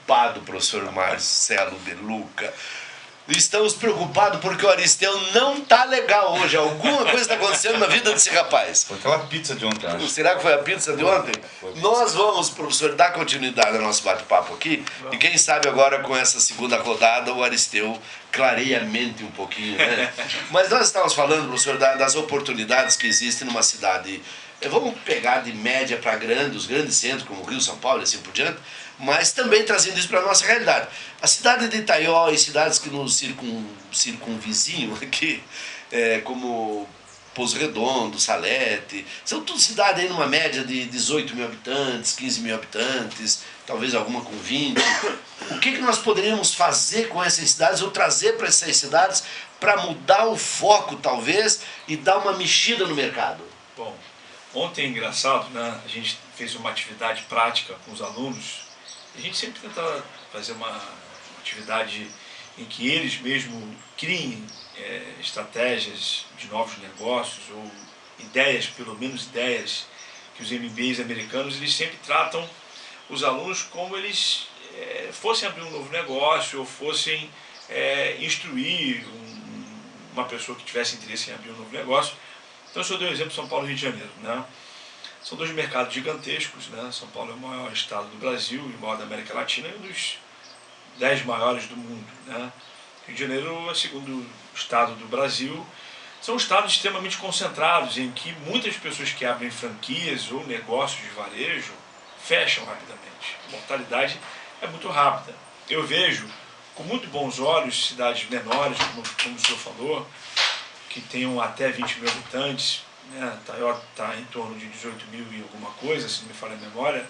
preocupados, professor Marcelo De Luca. Estamos preocupados porque o Aristeu não tá legal hoje. Alguma coisa está acontecendo na vida desse rapaz. Foi aquela pizza de ontem, acho. Será que foi a pizza de ontem? Nós vamos, professor, dar continuidade ao nosso bate-papo aqui. E quem sabe agora com essa segunda rodada o Aristeu clareia a mente um pouquinho, né? Mas nós estávamos falando, professor, das oportunidades que existem numa cidade. Vamos pegar de média para grande, os grandes centros como Rio, São Paulo e assim por diante, mas também trazendo isso para a nossa realidade. A cidade de Itaió e cidades que nos circunvizinham aqui, como Pouso Redondo, Salete, são tudo cidades aí numa média de 18 mil habitantes, 15 mil habitantes, talvez alguma com 20. O que nós poderíamos fazer com essas cidades ou trazer para essas cidades para mudar o foco, talvez, e dar uma mexida no mercado? Bom, ontem é engraçado, né? A gente fez uma atividade prática com os alunos. A gente sempre tenta fazer uma atividade em que eles mesmos criem estratégias de novos negócios ou ideias, pelo menos ideias, que os MBAs americanos eles sempre tratam os alunos como eles fossem abrir um novo negócio ou fossem instruir uma pessoa que tivesse interesse em abrir um novo negócio. Então, se eu dei um exemplo, São Paulo e Rio de Janeiro, né? São dois mercados gigantescos, né? São Paulo é o maior estado do Brasil, e o maior da América Latina, e um dos 10 maiores do mundo, né? Rio de Janeiro é o segundo estado do Brasil. São estados extremamente concentrados, em que muitas pessoas que abrem franquias ou negócios de varejo fecham rapidamente. A mortalidade é muito rápida. Eu vejo com muito bons olhos cidades menores, como o senhor falou, que tenham até 20 mil habitantes, né? Itaió está em torno de 18 mil e alguma coisa, se não me falha a memória,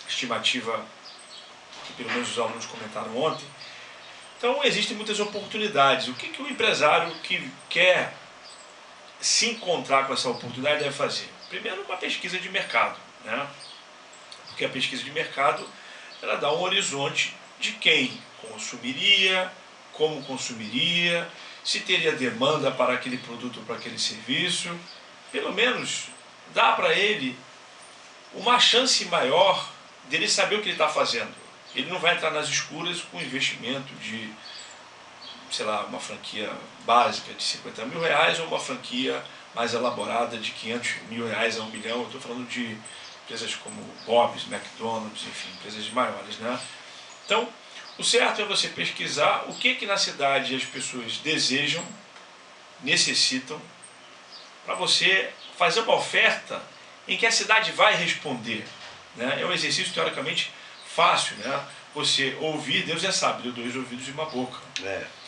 estimativa que pelo menos os alunos comentaram ontem. Então existem muitas oportunidades. O que o empresário que quer se encontrar com essa oportunidade deve fazer? Primeiro, uma pesquisa de mercado, né? Porque a pesquisa de mercado ela dá um horizonte de quem consumiria, como consumiria, se teria demanda para aquele produto ou para aquele serviço. Pelo menos dá para ele uma chance maior dele saber o que ele está fazendo. Ele não vai entrar nas escuras com investimento de, sei lá, uma franquia básica de 50 mil reais ou uma franquia mais elaborada de 500 mil reais a 1 milhão. Eu estou falando de empresas como Bob's, McDonald's, enfim, empresas maiores, né? Então, o certo é você pesquisar o que na cidade as pessoas desejam, necessitam, para você fazer uma oferta em que a cidade vai responder, né? É um exercício teoricamente fácil, né? Você ouvir, Deus já sabe, deu 2 ouvidos e uma boca.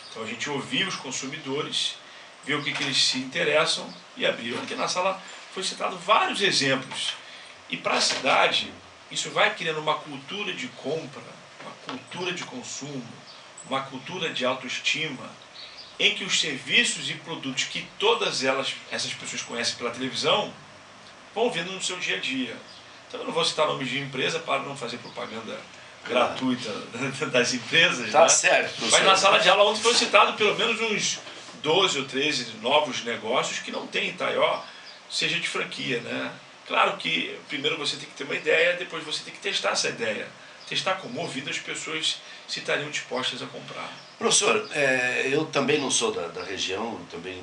Então a gente ouvir os consumidores, ver o que eles se interessam e abrir. Aqui na sala foi citado vários exemplos. E para a cidade, isso vai criando uma cultura de compra, uma cultura de consumo, uma cultura de autoestima, em que os serviços e produtos que todas essas pessoas conhecem pela televisão, vão vendo no seu dia a dia. Então eu não vou citar nomes de empresa para não fazer propaganda gratuita das empresas. Tá, né? Certo. Mas na sala de aula ontem foi citado pelo menos uns 12 ou 13 novos negócios que não tem em Itaió, seja de franquia, né? Claro que primeiro você tem que ter uma ideia, depois você tem que testar essa ideia. Testar como ouvido as pessoas se estariam dispostas a comprar. Professor, eu também não sou da região, também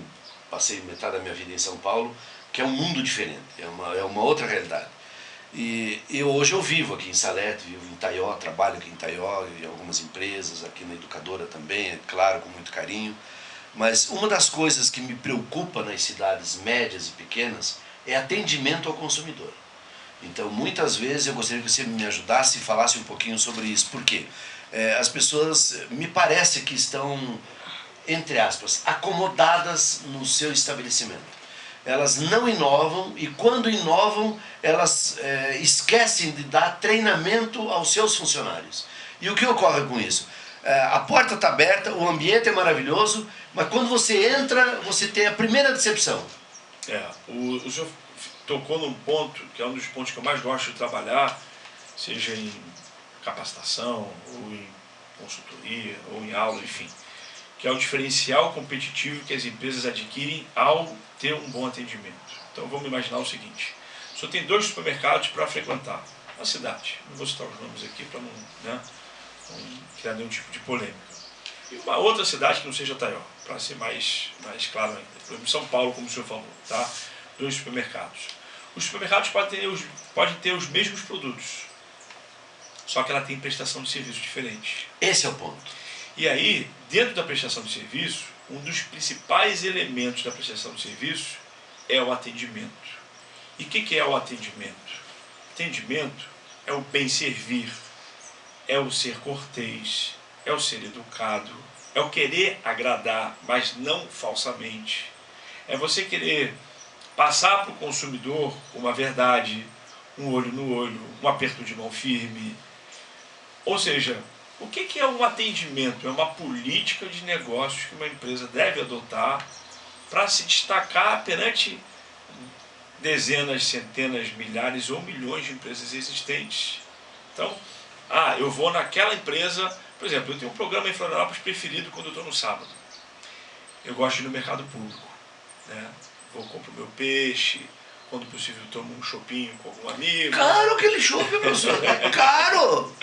passei metade da minha vida em São Paulo, que é um mundo diferente, é uma outra realidade. E hoje eu vivo aqui em Salete, vivo em Itaió, trabalho aqui em Itaió, em algumas empresas, aqui na Educadora também, é claro, com muito carinho. Mas uma das coisas que me preocupa nas cidades médias e pequenas é atendimento ao consumidor. Então, muitas vezes eu gostaria que você me ajudasse e falasse um pouquinho sobre isso. Por quê? As pessoas, me parece que estão, entre aspas, acomodadas no seu estabelecimento. Elas não inovam e quando inovam, elas esquecem de dar treinamento aos seus funcionários. E o que ocorre com isso? A porta está aberta, o ambiente é maravilhoso, mas quando você entra, você tem a primeira decepção. O senhor tocou num ponto, que é um dos pontos que eu mais gosto de trabalhar, seja em capacitação, ou em consultoria, ou em aula, enfim, que é o diferencial competitivo que as empresas adquirem ao ter um bom atendimento. Então vamos imaginar o seguinte: o senhor tem 2 supermercados para frequentar na cidade, não vou citar os nomes aqui para não, né? não criar nenhum tipo de polêmica. E uma outra cidade que não seja Taió, para ser mais claro ainda. Por exemplo, São Paulo, como o senhor falou, tá? 2 supermercados. Os supermercados podem ter os mesmos produtos, só que ela tem prestação de serviço diferente. Esse é o ponto. E aí, dentro da prestação de serviço, um dos principais elementos da prestação de serviço é o atendimento. E o que é o atendimento? Atendimento é o bem servir, é o ser cortês, é o ser educado, é o querer agradar, mas não falsamente. É você querer passar para o consumidor uma verdade, um olho no olho, um aperto de mão firme. Ou seja, o que é um atendimento? É uma política de negócios que uma empresa deve adotar para se destacar perante dezenas, centenas, milhares ou milhões de empresas existentes. Então, eu vou naquela empresa, por exemplo, eu tenho um programa em Florianópolis preferido quando eu estou no sábado. Eu gosto de ir no mercado público, né? Vou comprar o meu peixe, quando possível tomo um chopinho com algum amigo. Caro aquele chopp, professor, caro!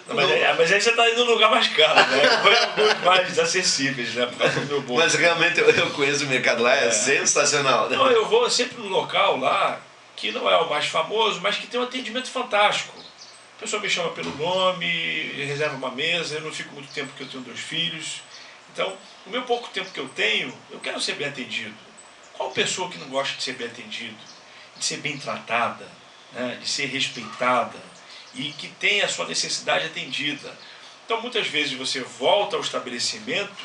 Não, mas aí você está indo num lugar mais caro, né? Muito mais acessíveis, né? Por causa do meu bolso. Mas realmente eu conheço o mercado lá, é sensacional. Né? Não, eu vou sempre num local lá que não é o mais famoso, mas que tem um atendimento fantástico. A pessoa me chama pelo nome, reserva uma mesa, eu não fico muito tempo porque eu tenho 2 filhos. Então, o meu pouco tempo que eu tenho, eu quero ser bem atendido. Qual pessoa que não gosta de ser bem atendido, de ser bem tratada, né? De ser respeitada e que tem a sua necessidade atendida? Então, muitas vezes você volta ao estabelecimento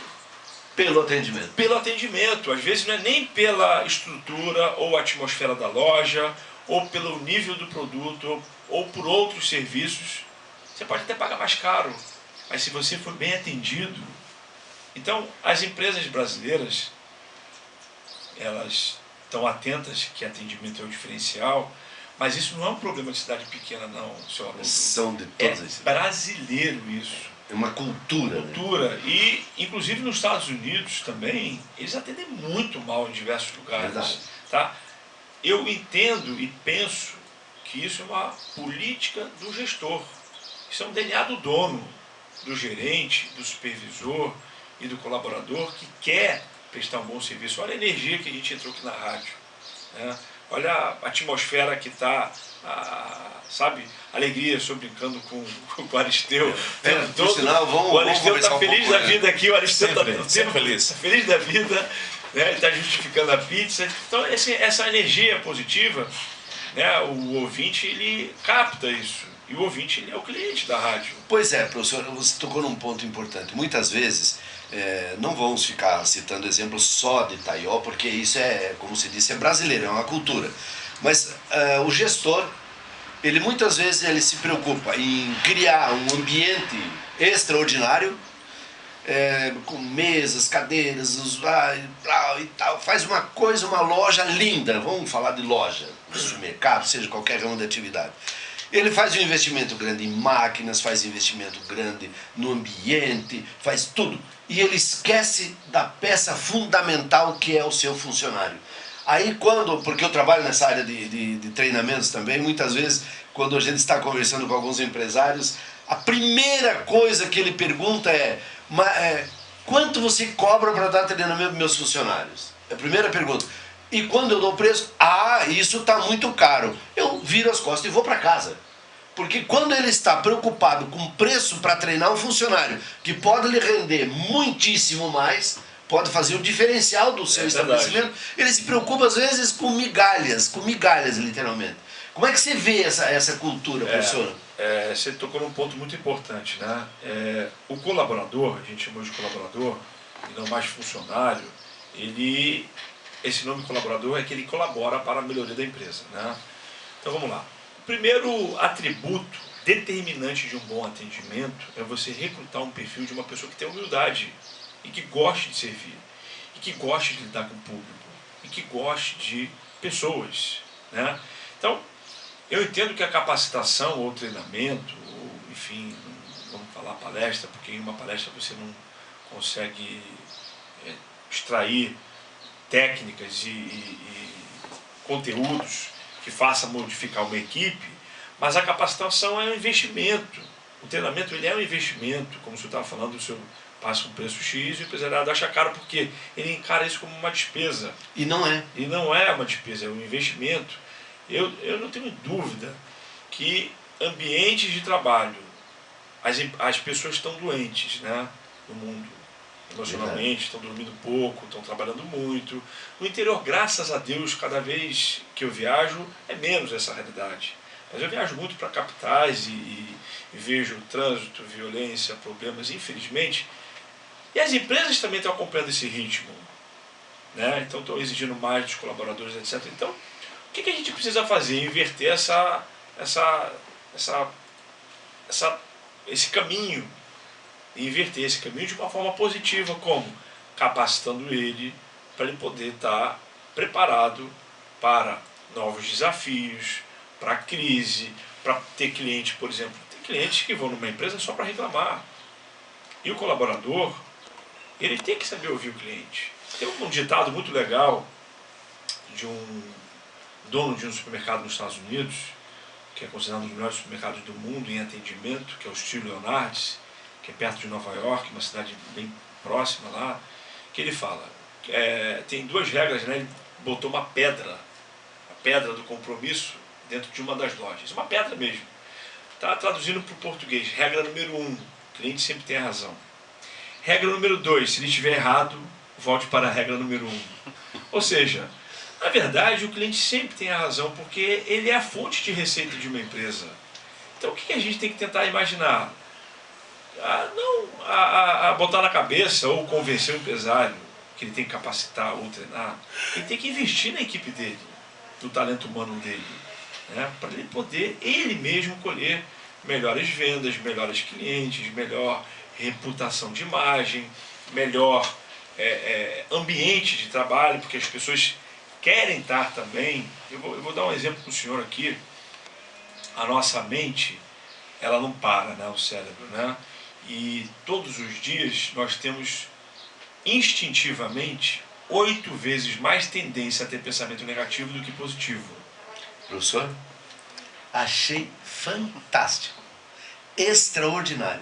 pelo atendimento. Pelo atendimento. Às vezes não é nem pela estrutura ou atmosfera da loja, ou pelo nível do produto, ou por outros serviços. Você pode até pagar mais caro, mas se você for bem atendido... Então, as empresas brasileiras, elas estão atentas que atendimento é o diferencial, mas isso não é um problema de cidade pequena, não, senhor Haroldo. São de todas as cidades. Brasileiro isso. É uma cultura. Cultura. Né? E, inclusive, nos Estados Unidos também, eles atendem muito mal em diversos lugares. Verdade. Tá? Eu entendo e penso que isso é uma política do gestor. Isso é um DNA do dono, do gerente, do supervisor e do colaborador que quer prestar um bom serviço. Olha a energia que a gente entrou aqui na rádio, né? Olha a atmosfera que está, sabe, alegria, estou brincando com o Aristeu. Por sinal, o Aristeu está feliz da vida aqui, o Aristeu está feliz. Feliz da vida, né? Ele está justificando a pizza. Então, essa energia positiva, né? O ouvinte, ele capta isso. E o ouvinte, ele é o cliente da rádio. Pois é, professor, você tocou num ponto importante. Muitas vezes, não vamos ficar citando exemplos só de Taió, porque isso como se disse, é brasileiro, é uma cultura. Mas o gestor, ele muitas vezes ele se preocupa em criar um ambiente extraordinário, com mesas, cadeiras, e tal, faz uma coisa, uma loja linda, vamos falar de loja, supermercado, seja qualquer ramo de atividade. Ele faz um investimento grande em máquinas, faz investimento grande no ambiente, faz tudo. E ele esquece da peça fundamental que é o seu funcionário. Aí porque eu trabalho nessa área de treinamentos também, muitas vezes quando a gente está conversando com alguns empresários, a primeira coisa que ele pergunta quanto você cobra para dar treinamento para meus funcionários? É a primeira pergunta. E quando eu dou o preço, isso está muito caro. Eu viro as costas e vou para casa. Porque quando ele está preocupado com preço para treinar um funcionário, que pode lhe render muitíssimo mais, pode fazer o diferencial do seu estabelecimento, ele se preocupa às vezes com migalhas literalmente. Como é que você vê essa cultura, professor? Você tocou num ponto muito importante, né? O colaborador, a gente chamou de colaborador, e não mais funcionário, esse nome colaborador é que ele colabora para a melhoria da empresa, né? Então vamos lá. O primeiro atributo determinante de um bom atendimento é você recrutar um perfil de uma pessoa que tem humildade e que goste de servir, e que goste de lidar com o público, e que goste de pessoas, né? Então, eu entendo que a capacitação ou treinamento, ou, enfim, vamos falar palestra, porque em uma palestra você não consegue extrair técnicas e conteúdos que façam modificar uma equipe, mas a capacitação é um investimento. O treinamento ele é um investimento, como o senhor estava falando, o senhor passa um preço X e o empresariado acha caro porque ele encara isso como uma despesa. E não é. E não é uma despesa, é um investimento. Eu não tenho dúvida que ambientes de trabalho, as pessoas estão doentes, né, no mundo, emocionalmente, estão dormindo pouco, estão trabalhando muito. No interior, graças a Deus, cada vez que eu viajo, é menos essa realidade. Mas eu viajo muito para capitais e vejo trânsito, violência, problemas, infelizmente. E as empresas também estão acompanhando esse ritmo, né? Então estão exigindo mais dos colaboradores, etc. Então, o que a gente precisa fazer? Inverter esse caminho, inverter esse caminho de uma forma positiva, como capacitando ele para ele poder estar preparado para novos desafios, para a crise, para ter cliente, por exemplo. Tem clientes que vão numa empresa só para reclamar. E o colaborador, ele tem que saber ouvir o cliente. Tem um ditado muito legal de um dono de um supermercado nos Estados Unidos, que é considerado um dos melhores supermercados do mundo em atendimento, que é o Steve Leonards, que é perto de Nova York, uma cidade bem próxima lá, que ele fala, tem duas regras, né? Ele botou uma pedra, a pedra do compromisso, dentro de uma das lojas, uma pedra mesmo. Está traduzindo para o português, regra número 1, o cliente sempre tem a razão. Regra número 2, se ele estiver errado, volte para a regra número 1. Ou seja, na verdade, o cliente sempre tem a razão, porque ele é a fonte de receita de uma empresa. Então, o que a gente tem que tentar imaginar? Não botar na cabeça ou convencer o empresário que ele tem que capacitar ou treinar. Ele tem que investir na equipe dele, no talento humano dele, né? Para ele poder, ele mesmo, colher melhores vendas, melhores clientes, melhor reputação de imagem, melhor ambiente de trabalho, porque as pessoas querem estar também. Eu vou dar um exemplo para o senhor aqui. A nossa mente, ela não para, né, o cérebro, né? E todos os dias nós temos instintivamente 8 vezes mais tendência a ter pensamento negativo do que positivo. Professor, achei fantástico, extraordinário.